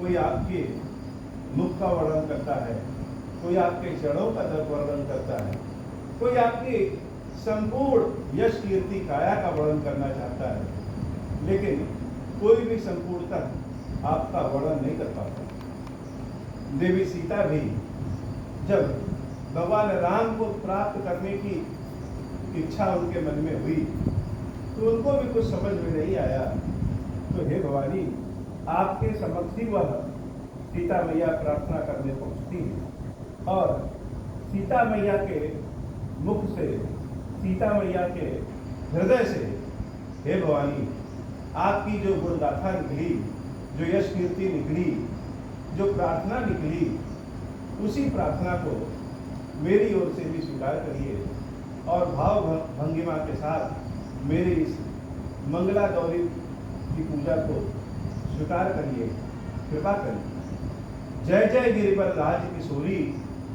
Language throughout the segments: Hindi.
कोई आपके मुख का वर्णन करता है, कोई आपके चरणों का वर्णन करता है, कोई आपकी संपूर्ण यश कीर्ति काया का वर्णन करना चाहता है, लेकिन कोई भी संपूर्णतः आपका वर्णन नहीं कर पाता। देवी सीता भी जब भगवान राम को प्राप्त करने की इच्छा उनके मन में हुई तो उनको भी कुछ समझ में नहीं आया। तो हे भवानी, आपके समक्ष ही वह सीता मैया प्रार्थना करने पहुंचती है और सीता मैया के मुख से, सीता मैया के हृदय से, हे भवानी, आपकी जो गुणगाथा निकली, जो यश कीर्ति निकली, जो प्रार्थना निकली, उसी प्रार्थना को मेरी ओर से भी स्वीकार करिए और भाव भंगिमा के साथ मेरी इस मंगला गौरी की पूजा को स्वीकार करिए, कृपा करिए। जय जय गिरिवर राज किशोरी,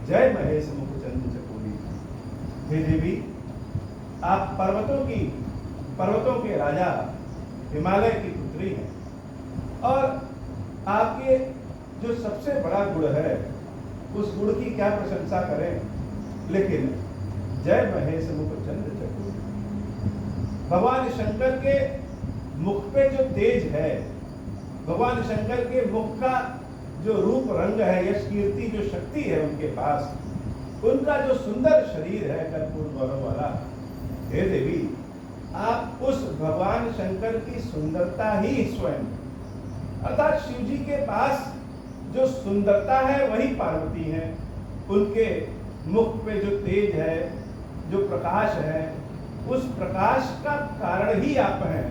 जय महेश मुखचंद चकोरी। हे देवी, आप पर्वतों के राजा, हिमालय की पुत्री हैं और आपके जो सबसे बड़ा गुण है उस गुण की क्या प्रशंसा करें, लेकिन जय महेश मुखचंद चकोरी। भगवान शंकर के मुख पे जो तेज है, भगवान शंकर के मुख का जो रूप रंग है, यश कीर्ति जो शक्ति है उनके पास, उनका जो सुंदर शरीर है कर्पूर गौरव वाला, हे देवी, आप उस भगवान शंकर की सुंदरता ही स्वयं, अर्थात शिव जी के पास जो सुंदरता है वही पार्वती है। उनके मुख पे जो तेज है, जो प्रकाश है, उस प्रकाश का कारण ही आप हैं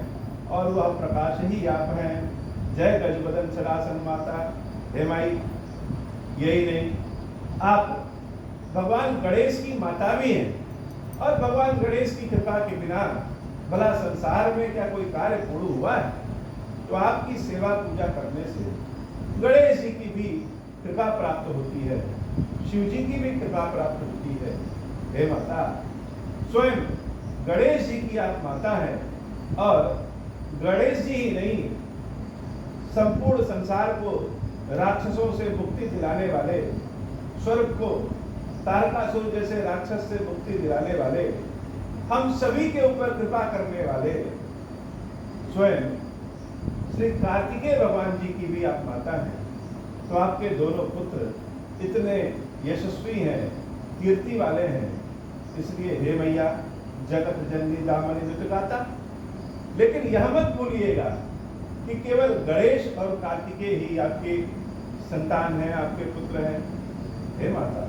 और वह प्रकाश ही आप हैं। जय गजबदन सरासन माता। हे माई, यही नहीं, आप भगवान गणेश की माता भी हैं और भगवान गणेश की कृपा के बिना भला संसार में क्या कोई कार्य पूर्ण हुआ है? तो आपकी सेवा पूजा करने से गणेश जी की भी कृपा प्राप्त होती है, शिव जी की भी कृपा प्राप्त होती है। हे माता, स्वयं गणेश जी की आप माता हैं और गणेश जी ही नहीं, संपूर्ण संसार को राक्षसों से मुक्ति दिलाने वाले, स्वर्ग को तारकासुर जैसे राक्षस से मुक्ति दिलाने वाले, हम सभी के ऊपर कृपा करने वाले स्वयं श्री कार्तिकेय भगवान जी की भी आप माता हैं। तो आपके दोनों पुत्र इतने यशस्वी हैं, कीर्ति वाले हैं, इसलिए हे मैया, जगत जननी दामनी दुतगाता। लेकिन यह मत भूलिएगा कि केवल गणेश और कार्तिकेय ही आपके संतान हैं, आपके पुत्र हैं। हे माता,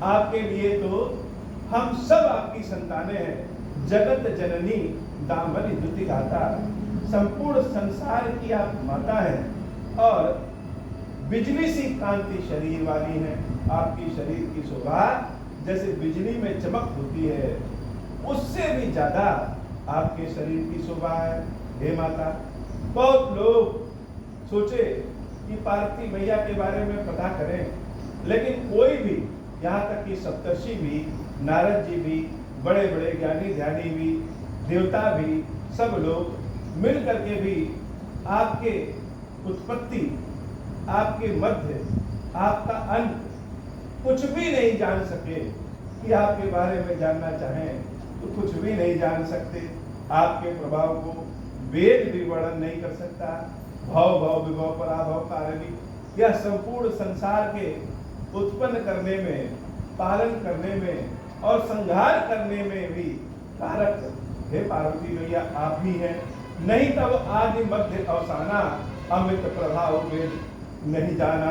आपके लिए तो हम सब आपकी संतानें हैं। जगत जननी दामनी दुतिगाता, संपूर्ण संसार की आप माता हैं और बिजली सी कांति शरीर वाली हैं। आपकी शरीर की शोभा जैसे बिजली में चमक होती है, उससे भी ज्यादा आपके शरीर की शोभा है। हे माता, बहुत लोग सोचे कि पार्वती मैया के बारे में पता करें, लेकिन कोई भी, यहाँ तक कि सप्तर्षि भी, नारद जी भी, बड़े बड़े ज्ञानी ध्यानी भी, देवता भी, सब लोग मिल करके भी आपके उत्पत्ति, आपके मध्य, आपका अंत कुछ भी नहीं जान सके। कि आपके बारे में जानना चाहें तो कुछ भी नहीं जान सकते। आपके प्रभाव को वेद भी वर्णन नहीं कर सकता। भव भव विभव पराभव कारणी, यह संपूर्ण संसार के उत्पन्न करने में, पालन करने में और संहार करने में भी कारक हे पार्वती मैया आप ही हैं। नहीं तब आदि मध्य अवसाना, अमृत प्रभाव वेद नहीं जाना।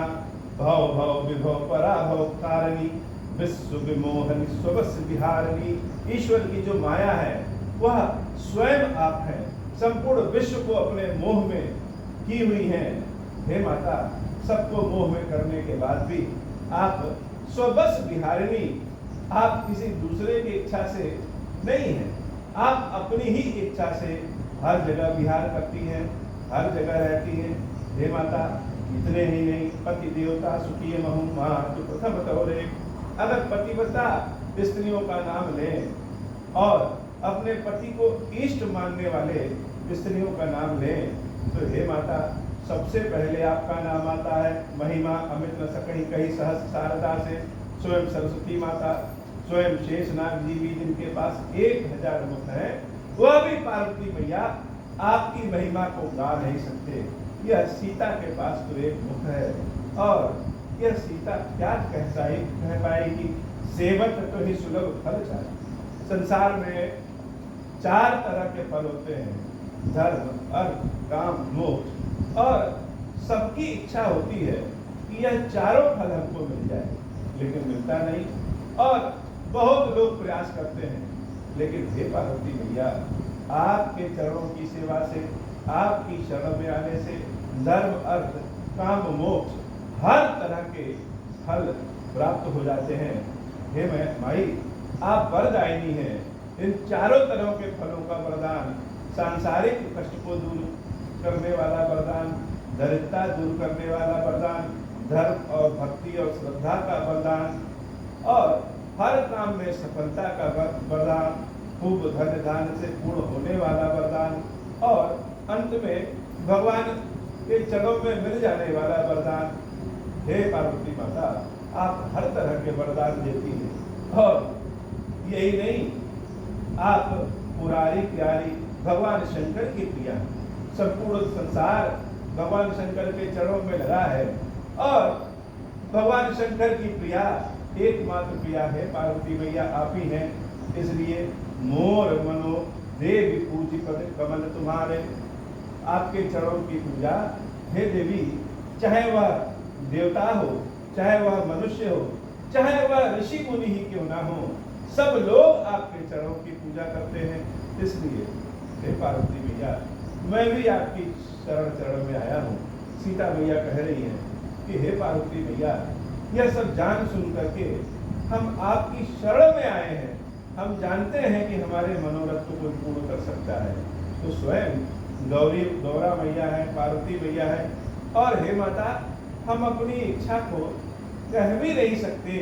भव भव विभव पराभव कारणी, विश्व विमोहन स्वबस विहारिणी। ईश्वर की जो माया है वह स्वयं आप हैं, संपूर्ण विश्व को अपने मोह में की हुई हैं। हे माता, सबको मोह में करने के बाद भी आप स्वबस विहारिणी, आप किसी दूसरे की इच्छा से नहीं हैं, आप अपनी ही इच्छा से हर जगह विहार करती हैं, हर जगह रहती हैं। हे माता, इतने ही नहीं, पति देवता सुखी महु मां तो प्रथम तौरे। अगर पतिव्रता स्त्रियों का नाम लें और अपने पति को इष्ट मानने वाले स्त्रियों का नाम लें तो हे माता, सबसे पहले आपका नाम आता है। महिमा अमित न सकहि कही सहस्र शारदा से, स्वयं सरस्वती माता, स्वयं शेषनाग जी भी जिनके पास 1000 मुख है, वह भी पार्वती मैया आपकी महिमा को गा नहीं सकते। यह सीता के पास तो एक मुख है, और यह सीता क्या कह पाएगी? सेवक तो ही सुलभ फल चाहिए। संसार में 4 तरह के फल होते हैं, धर्म, अर्थ, काम, मोक्ष, और सबकी इच्छा होती है कि यह चारों फल हमको मिल जाए, लेकिन मिलता नहीं। और बहुत लोग प्रयास करते हैं, लेकिन हे पार्वती मैया, आपके चरणों की सेवा से, आपकी शरण में आने से धर्म, अर्थ, काम, मोक्ष हर तरह के फल प्राप्त हो जाते हैं। हे माई, आप वरदायिनी हैं। इन चारों तरह के फलों का वरदान, सांसारिक कष्ट को दूर करने वाला वरदान, दरिद्रता दूर करने वाला वरदान, धर्म और भक्ति और श्रद्धा का वरदान, और हर काम में सफलता का वरदान, खूब धन दान से पूर्ण होने वाला वरदान, और अंत में भगवान के चरणों में मिल जाने वाला वरदान। हे पार्वती माता, आप हर तरह के वरदान देती हैं। और यही नहीं, आप पुरारी प्यारी भगवान शंकर की प्रिया। संपूर्ण संसार भगवान शंकर के चरणों में लगा है, और भगवान शंकर की प्रिया, एकमात्र प्रिया है पार्वती मैया आप ही हैं। इसलिए मोर मनो देवी पूजी पद कमल तुम्हारे, आपके चरणों की पूजा हे देवी, चाहे वह देवता हो, चाहे वह मनुष्य हो, चाहे वह ऋषि मुनि ही क्यों ना हो, सब लोग आपके चरणों की पूजा करते हैं। इसलिए हे पार्वती मैया, मैं भी आपकी चरण में आया हूँ। सीता मैया कह रही हैं कि हे पार्वती मैया, यह सब जान सुन करके हम आपकी शरण में आए हैं। हम जानते हैं कि हमारे मनोरथ को कोई पूर्ण कर सकता है, तो स्वयं गौरा मैया है, पार्वती मैया है। और हे माता, हम अपनी इच्छा को कह भी नहीं सकते,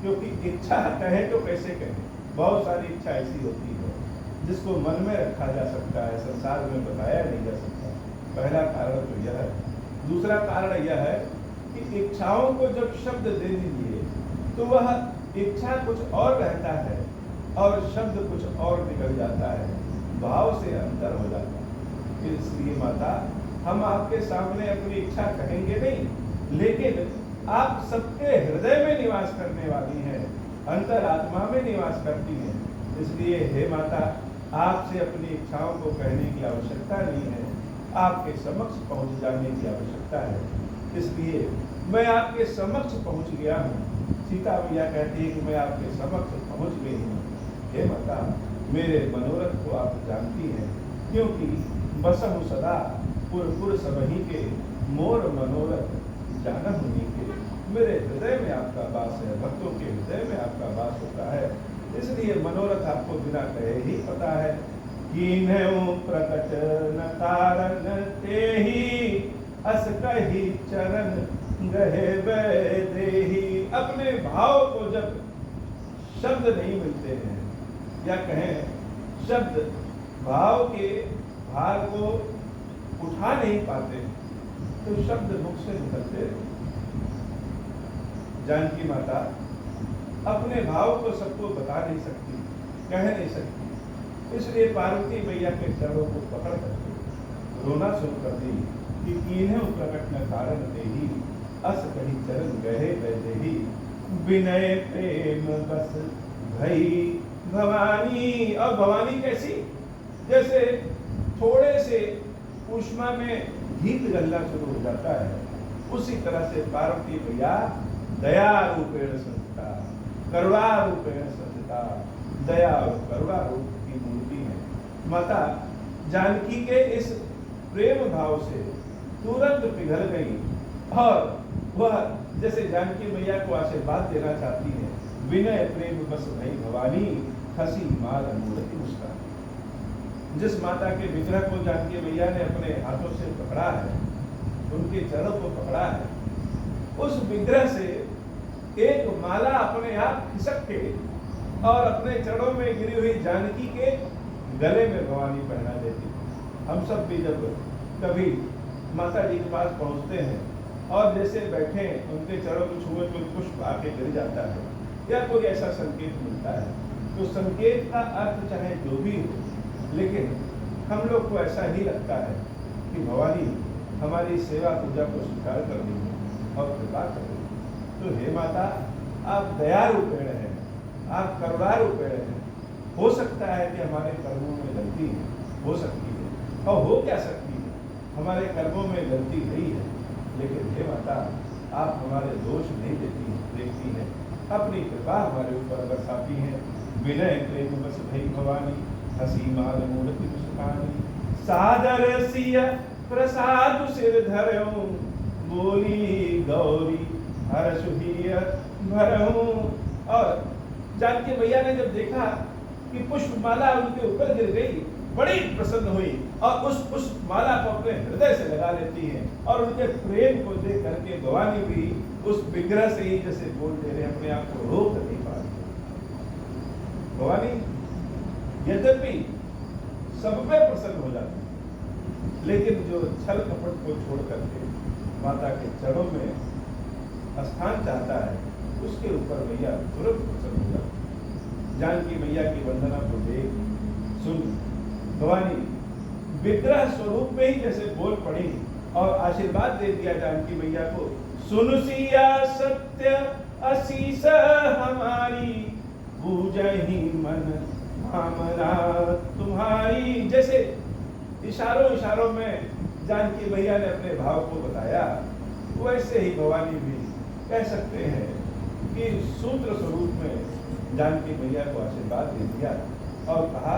क्योंकि इच्छा कहे तो कैसे कहें? बहुत सारी इच्छा ऐसी होती है जिसको मन में रखा जा सकता है, संसार में बताया नहीं जा सकता। पहला कारण तो यह है। दूसरा कारण यह है कि इच्छाओं को जब शब्द दे दीजिए तो वह इच्छा कुछ और रहता है और शब्द कुछ और निकल जाता है, भाव से अंतर हो जाता है। इसलिए माता, हम आपके सामने अपनी इच्छा कहेंगे नहीं, लेकिन आप सबके हृदय में निवास करने वाली हैं, अंतरात्मा में निवास करती हैं। इसलिए हे माता, आपसे अपनी इच्छाओं को कहने की आवश्यकता नहीं है, आपके समक्ष पहुंच जाने की आवश्यकता है। इसलिए मैं आपके समक्ष पहुंच गया हूँ। सीता मैया कहती है कि मैं आपके समक्ष पहुंच गई हूँ। हे माता, मेरे मनोरथ को आप जानती हैं, क्योंकि बसहु सदा पुर सबही के, मोर मनोरथ जानहु नीके। मेरे हृदय में आपका वास है, भक्तों के हृदय में आपका वास होता है। इसलिए मनोरथ आपको बिना कहे ही पता है। कीन्हु प्रकट न तारन तेहि, अस कहि चरण गहे देहि। अपने भाव को जब शब्द नहीं मिलते हैं, या कहें शब्द भाव के भार को उठा नहीं पाते, तो शब्द मुख से निकलते। जानकी माता अपने भाव को सबको बता नहीं सकती, कह नहीं सकती। इसलिए पार्वती मैया के चरणों को पकड़ करके रोना शुरू कर दी कि कीन्हु प्रकट न कारण देहि, अस कहि चरण गहे देहि। विनय प्रेम बस भई भवानी। और भवानी कैसी? जैसे थोड़े से ऊष्मा में हीत गलना शुरू हो जाता है, उसी तरह से पार्वती मैया दया रूपेण संस्थिता, करुणा रूपेण संस्थिता, दया और करुणा रूप की मूर्ति है। माता जानकी के इस प्रेम भाव से तुरंत पिघल गई, और वह जैसे जानकी मैया को आशीर्वाद देना चाहती है। विनय प्रेम बस भई भवानी, हसी मार मूर्ति मुस्कान। जिस माता के विग्रह को जानकी मैया ने अपने हाथों से पकड़ा है, उनके चरणों को पकड़ा है, उस विग्रह से एक माला अपने आप खिसक के और अपने चरणों में गिरी हुई जानकी के गले में भवानी पहना देती। हम सब भी जब कभी माता जी के पास पहुंचते हैं और जैसे बैठे उनके चरणों को छुए तो पुष्प आके गिर जाता है या कोई ऐसा संकेत मिलता है, तो संकेत का अर्थ चाहे जो भी हो, लेकिन हम लोग को ऐसा ही लगता है कि भवानी हमारी सेवा पूजा को स्वीकार कर दी और कृपा कर दी। तो हे माता, आप दया रूपेण हैं, आप करुणा रूपेण हैं। हो सकता है कि हमारे कर्मों में गलती है, हो सकती है, और हो क्या सकती है, हमारे कर्मों में गलती नहीं है, लेकिन हे माता, आप हमारे दोष नहीं देखती हैं, अपनी कृपा हमारे ऊपर बरसाती हैं। विनय प्रेम बस भई भवानी, हसी माल मूर्ति सुखानी, सादर सिय प्रसाद सिर धरऊं, बोली गौरी हर्ष हिय भरऊं। और जानकी मैया ने जब देखा कि पुष्पमाला उनके ऊपर गिर गई, बड़ी प्रसन्न हुई और उस पुष्पमाला को अपने हृदय से लगा लेती हैं और उनके प्रेम को देख करके भवानी भी उस विग्रह से ही जैसे बोल दे रहे, अपने आप को रोक नहीं पाती। भवानी यद्यपि सब पे प्रसन्न हो जाती, लेकिन जो छल कपट को छोड़ करके माता के चरणों में स्थान चाहता है, उसके ऊपर मैया तुरंत प्रसन्न हो जाती। जानकी मैया की वंदना को देख सुन भवानी विग्रह स्वरूप में ही जैसे बोल पड़ी और आशीर्वाद दे दिया जानकी मैया को, सुन सिया सत्य असीस हमारी, पूजहि मन कामना तुम्हारी। जैसे इशारों में जानकी मैया ने अपने भाव को बताया, वैसे ही भवानी भी कह सकते हैं कि सूत्र स्वरूप में जानकी मैया को आशीर्वाद दे दिया और कहा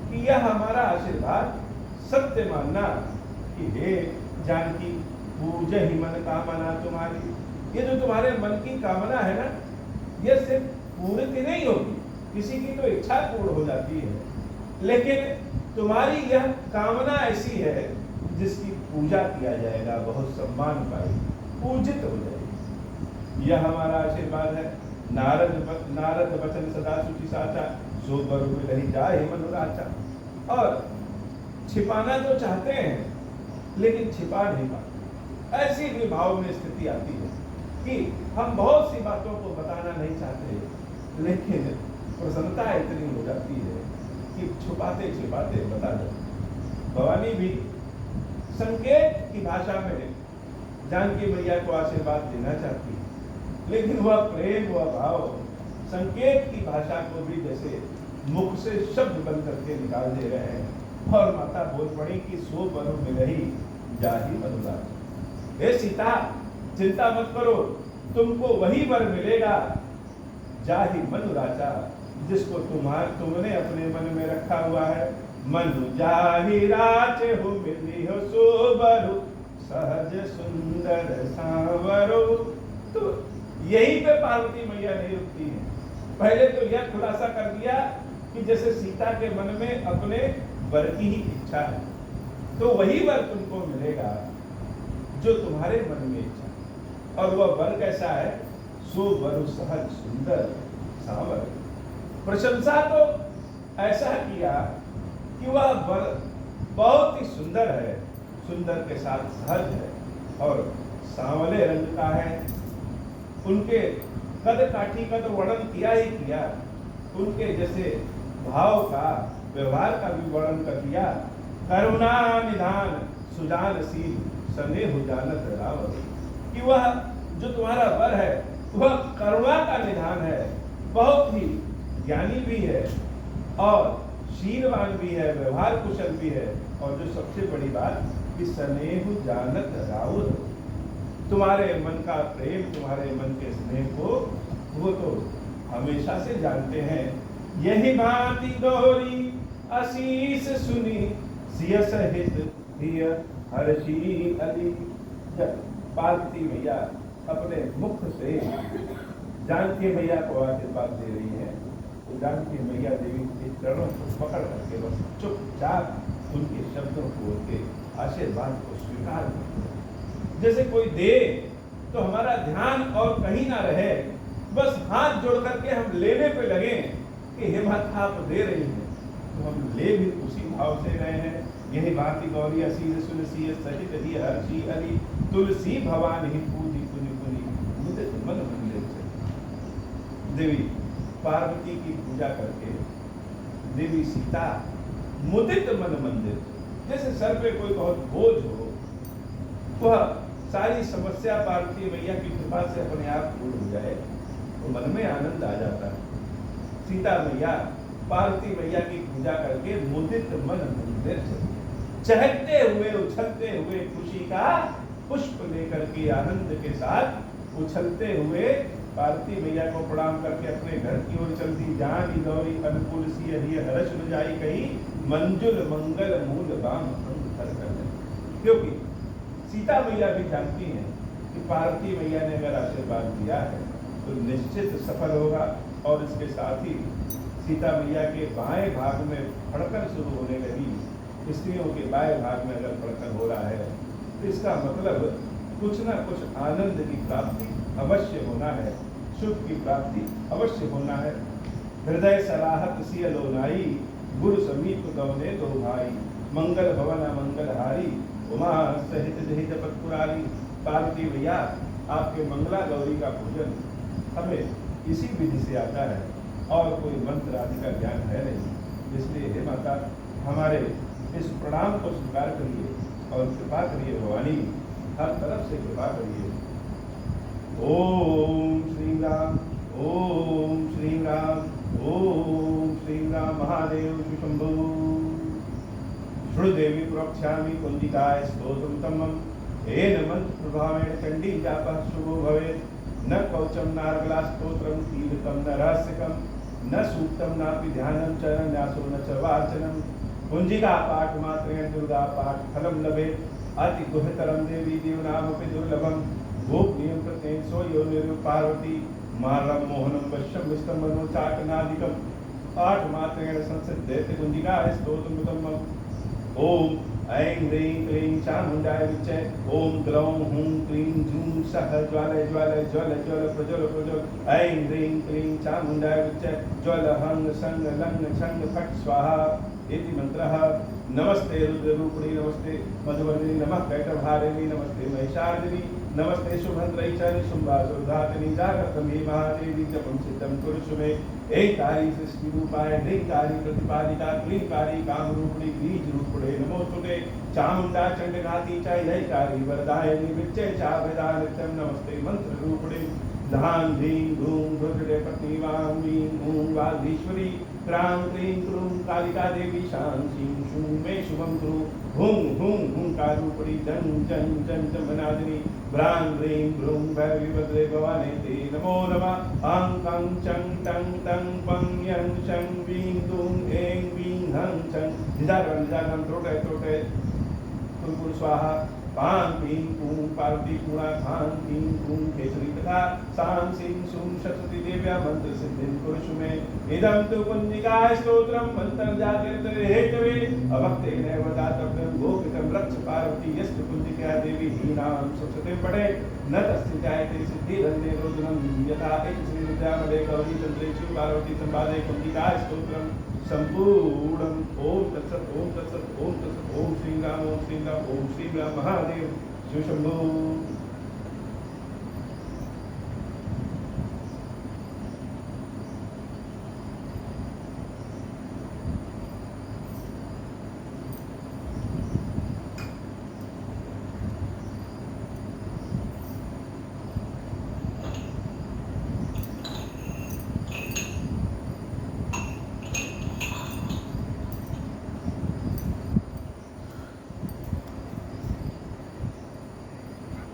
कि यह हमारा आशीर्वाद सत्य मानना कि हे जानकी, पूजहि मन कामना तुम्हारी। ये जो तुम्हारे मन की कामना है ना, यह सिर्फ पूर्ति नहीं होगी, किसी की तो इच्छा पूर्ण हो जाती है, लेकिन तुम्हारी यह कामना ऐसी है जिसकी पूजा किया जाएगा, बहुत सम्मान पाएगी, पूजित हो जाएगी। यह हमारा आशीर्वाद है। नारद वचन सदा सुचि साचा, सो बरु मिलहि जाहि मनु राचा। और छिपाना तो चाहते हैं लेकिन छिपा नहीं पाते। ऐसी भी भाव में स्थिति आती है कि हम बहुत सी बातों को बताना नहीं चाहते, लेकिन प्रसन्नता इतनी हो जाती है कि छुपाते छिपाते बता देते। भवानी भी संकेत की भाषा में जानकी मैया को आशीर्वाद देना चाहती है, लेकिन वह प्रेम, वह भाव संकेत की भाषा को भी जैसे मुख से शब्द बन करके निकाल दे रहे हैं। और माता बोल पड़ी कि सो बरु मिलहि जाहि मनु राचा। हे सीता, चिंता मत करो, तुमको वही वर मिलेगा जाहि मनु राचा, जिसको तुमने अपने मन में रखा हुआ है। मनु जाहि राचे हो मिली हो, सो बरु सहज सुंदर सांवरो। तो यही पे पार्वती मैया नहीं रुकती है। पहले तो यह खुलासा कर दिया कि जैसे सीता के मन में अपने वर की ही इच्छा है, तो वही वर तुमको मिलेगा जो तुम्हारे मन में इच्छा है। और वह वर कैसा है? सो वरु सहज सुंदर सांवर। प्रशंसा तो ऐसा किया कि वह वर बहुत ही सुंदर है, सुंदर के साथ सहज है और सांवले रंग का है। उनके कद काठी का तो वर्णन किया ही किया, उनके जैसे भाव का, व्यवहार का भी वर्णन कर दिया। करुणा निधान सुजानशील स्नेह जानत रावण, कि वह जो तुम्हारा वर है वह करुणा का निधान है, बहुत ही ज्ञानी भी है और शीलवान भी है, व्यवहार कुशल भी है, और जो सबसे बड़ी बात कि स्नेह जानत रावण, तुम्हारे मन का प्रेम, तुम्हारे मन के स्नेह को वो तो हमेशा से जानते हैं। यही भांति गौरी आशीष सुनी, सिय सहित हिय हर्षी अली। जब पार्वती मैया अपने मुख से जानकी मैया को आशीर्वाद दे रही है, तो जानकी मैया देवी के चरणों को पकड़ करके बस चुपचाप उनके शब्दों को के आशीर्वाद को स्वीकार करते हैं। जैसे कोई दे तो हमारा ध्यान और कहीं ना रहे, बस हाथ जोड़ करके हम लेने पे लगे कि हे माता आप दे रही हैं, तो हम ले भी उसी भाव से रहे हैं। यही भांति गौरी असीर सुनसी सहित ही हर्षी हरि तुलसी भवान ही पूजी पुनि पुनि मुदित मन मंदिर से। देवी पार्वती की पूजा करके देवी सीता मुदित मन मंदिर, जैसे सर पे कोई बहुत बोझ हो, वह सारी समस्या पार्वती मैया की कृपा से अपने आप दूर हो जाए तो मन में आनंद आ जाता है। सीता मैया पार्वती मैया की पूजा करके मुदित मन मंदिर चहकते हुए उछलते हुए खुशी का पुष्प लेकर के आनंद के साथ उछलते हुए पार्वती मैया को प्रणाम करके अपने घर की ओर चलती। जानी गौरी अनुकूल सी हरि हर्ष न जाई कही मंजुल मंगल मूल बाम अंग हर कर। क्योंकि सीता मैया भी जानती हैं कि पार्वती मैया ने अगर आशीर्वाद दिया है तो निश्चित सफल होगा। और इसके साथ ही सीता मैया के बाएं भाग में फड़कन शुरू होने लगी। स्त्रियों के बाएं भाग में अगर फड़कन हो रहा है तो इसका मतलब कुछ ना कुछ आनंद की प्राप्ति अवश्य होना है, सुख की प्राप्ति अवश्य होना है। हृदय सराहत सिय लोनाई गुरु समीप गौने दो भाई मंगल भवन मंगल हारी उमा सहित जहित पतपुरारी। पार्वती मैया आपके मंगला गौरी का पूजन हमें इसी विधि से आता है और कोई मंत्र आदि का ज्ञान है नहीं। इसलिए हे माता हमारे इस प्रणाम को स्वीकार करिए और कृपा करिए भवानी, हर तरफ से कृपा करिए। ओम श्री राम ओम श्री राम ओम श्री राम महादेव शंभो। श्रुदेवी प्रोक्षामि कुंजिकाय स्तोत्रम तमम एन मंत्र प्रभावेण चंडी जापः शुभो भवेत्। न कवचम नारगला स्तोत्रम कीर्तम न रहस्यकम न सूक्तम नापि ध्यानम च न्यासो न च वाचनम। कुंजिका पाठ मात्रेण दुर्गा पाठ फलम लभेत् अति गुहतरम देवी देवनामपि दुर्लभम। गोपनीयं प्रत्येन सो यो निरु पार्वती मारम मोहनम वश्यम विस्तंभनो चाटनादिकम। पाठ मात्रेण संसिद्धेति कुंजिका स्तोत्रमुत्तमम्। ओम ऐं ह्रीं क्लीं चामुण्डाय विच्चे ओम ग्लौं हूं क्लीं जूं सः ज्वालय ज्वालय ज्वल ज्वल प्रज्वल प्रज्वल। ऐं ह्रीं क्लीं चामुण्डाय विच्चे ज्वल हंग संग लंग छंग फट् स्वाहा इति मंत्रः। नमस्ते रुद्ररूपिणी नमस्ते मधुवर्णिनी नमः कैटभारिणी नमस्ते महिषार्दिनी नमस्ते शुभद्रै च निशुम्भासुरघातिनी जागृतं हे महादेवी जपं सिद्धं कुरुषु मे। एकारी सृष्टि रूपाय ह्रींकारी प्रतिपादिका क्लींकारी कामरूपिणी बीजरूपिणे नमोस्तुते। चामुण्डा चण्डघाती च यैकारी वरदायिनी विच्चे चाभृदा नित्यं नमस्ते मंत्ररूपिणी। धां ह्रीं धूं धुर्जटे पत्नी वां वीं हूं वागीश्वरी क्रां क्लीं क्रूं कालिका देवी शां शीं शूं मे शुभं कुरु। हुं हुं हुंकारूपिणी जं जं जं जमनादिनी भ्रां ह्रीं भ्रूं भैरवी भद्रे भवानी ते नमो नमः। आं कं चं टं तं पं यं शं वीं दूं ऐं वीं हं चं निजागं त्रोटे त्रोटे कुरकुर स्वाहा। पां पीं पूं पार्वती पूर्णा खां पीं पूं केसरी तथा सां सिं सूं सरस्वती देव्या मंत्र सिद्धिं कुरुषु मे। इदं तु कुंजिकाय स्तोत्रं मन्त्रजागृते हेतवे अभक्तेनैव दातव्यं गोपितं रक्ष पार्वती यस्तु कुंजिका देवी हीनां सरस्वतीं पठेत् न तस्य जायते सिद्धिरन्ते रोदनं यथा इति श्री विद्यामदे गौरी तन्त्रेषु पार्वती संवादे कुंजिकाय स्तोत्रं संपूर्णम्। ओम तत्सत् ओम तत्सत् ओम तत्सत् ओम श्री राम ओम श्री राम ओम श्री राम महादेव शिव शंभो।